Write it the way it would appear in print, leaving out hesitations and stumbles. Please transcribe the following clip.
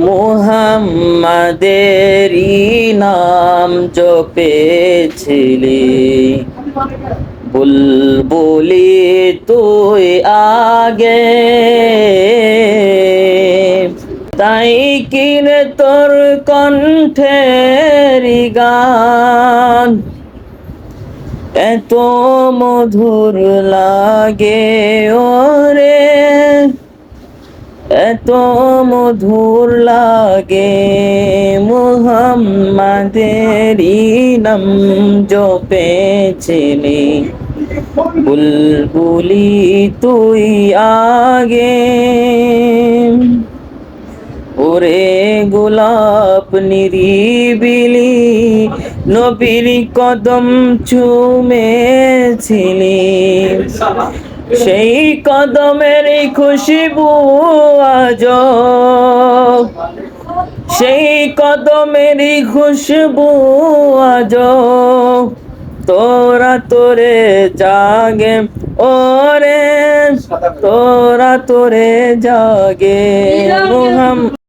মুহাম্মাদেরই নাম জপেছিলি, বুলবুলি তুই আগে, তাই কিনে তোর কণ্ঠের গান এত মধুর লাগে ওরে, এত মধুর লাগে। মুহাম্মাদেরই নাম জপেছিলি, বুলবুলি তুই আগে। ওরে গোলাপ নিরিবিলি নবীর কদম চুমেছিলি, সেই কদমের খুশবু আজ, সেই কদমের খুশবু আজ তোরা তোরে জাগে ওরে, তোরা তোরে জাগে।